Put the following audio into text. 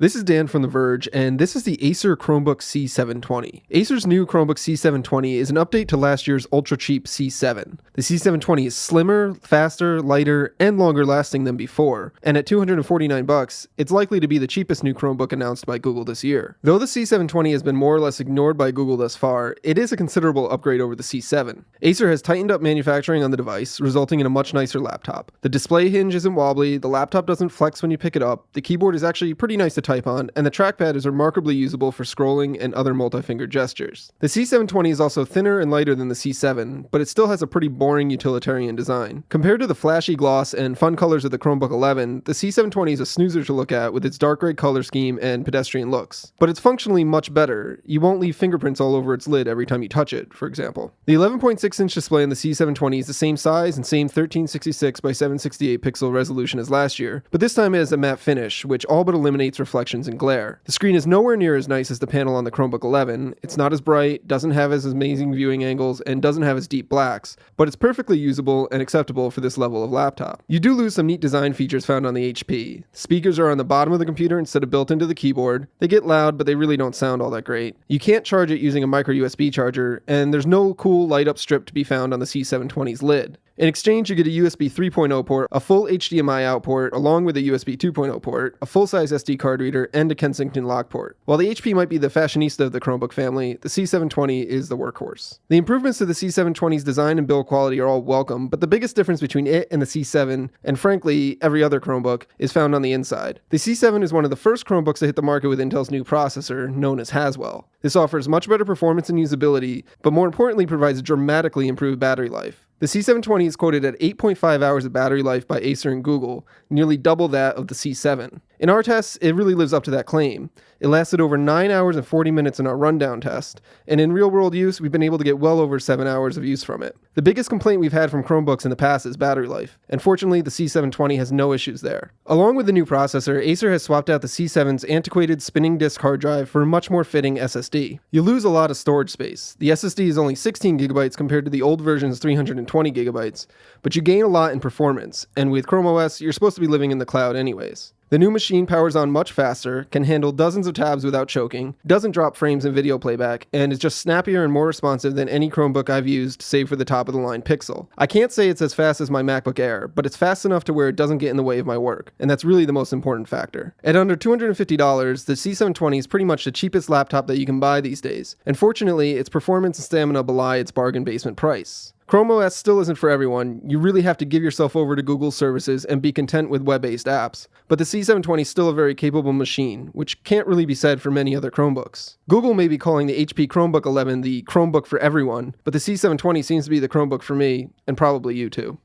This is Dan from The Verge, and this is the Acer Chromebook C720. Acer's new Chromebook C720 is an update to last year's ultra-cheap C7. The C720 is slimmer, faster, lighter, and longer lasting than before, and at $249, it's likely to be the cheapest new Chromebook announced by Google this year. Though the C720 has been more or less ignored by Google thus far, it is a considerable upgrade over the C7. Acer has tightened up manufacturing on the device, resulting in a much nicer laptop. The display hinge isn't wobbly, the laptop doesn't flex when you pick it up, the keyboard is actually pretty nice to type on, and the trackpad is remarkably usable for scrolling and other multi-finger gestures. The C720 is also thinner and lighter than the C7, but it still has a pretty boring utilitarian design. Compared to the flashy gloss and fun colors of the Chromebook 11, the C720 is a snoozer to look at with its dark gray color scheme and pedestrian looks. But it's functionally much better. You won't leave fingerprints all over its lid every time you touch it, for example. The 11.6-inch display in the C720 is the same size and same 1366 by 768 pixel resolution as last year, but this time it has a matte finish, which all but eliminates reflections and glare. The screen is nowhere near as nice as the panel on the Chromebook 11, it's not as bright, doesn't have as amazing viewing angles, and doesn't have as deep blacks, but it's perfectly usable and acceptable for this level of laptop. You do lose some neat design features found on the HP. Speakers are on the bottom of the computer instead of built into the keyboard. They get loud, but they really don't sound all that great. You can't charge it using a micro USB charger, and there's no cool light-up strip to be found on the C720's lid. In exchange, you get a USB 3.0 port, a full HDMI out port, along with a USB 2.0 port, a full-size SD card reader, and a Kensington lock port. While the HP might be the fashionista of the Chromebook family, the C720 is the workhorse. The improvements to the C720's design and build quality are all welcome, but the biggest difference between it and the C7, and frankly, every other Chromebook, is found on the inside. The C7 is one of the first Chromebooks to hit the market with Intel's new processor, known as Haswell. This offers much better performance and usability, but more importantly provides dramatically improved battery life. The C720 is quoted at 8.5 hours of battery life by Acer and Google, nearly double that of the C7. In our tests, it really lives up to that claim. It lasted over 9 hours and 40 minutes in our rundown test, and in real-world use, we've been able to get well over 7 hours of use from it. The biggest complaint we've had from Chromebooks in the past is battery life, and fortunately, the C720 has no issues there. Along with the new processor, Acer has swapped out the C7's antiquated spinning disk hard drive for a much more fitting SSD. You lose a lot of storage space. The SSD is only 16 gigabytes compared to the old version's 320 gigabytes, but you gain a lot in performance, and with Chrome OS, you're supposed to be living in the cloud anyways. The new machine powers on much faster, can handle dozens of tabs without choking, doesn't drop frames in video playback, and is just snappier and more responsive than any Chromebook I've used, save for the top-of-the-line Pixel. I can't say it's as fast as my MacBook Air, but it's fast enough to where it doesn't get in the way of my work, and that's really the most important factor. At under $250, the C720 is pretty much the cheapest laptop that you can buy these days, and fortunately, its performance and stamina belie its bargain basement price. Chrome OS still isn't for everyone. You really have to give yourself over to Google's services and be content with web-based apps. But the C720 is still a very capable machine, which can't really be said for many other Chromebooks. Google may be calling the HP Chromebook 11 the Chromebook for everyone, but the C720 seems to be the Chromebook for me, and probably you too.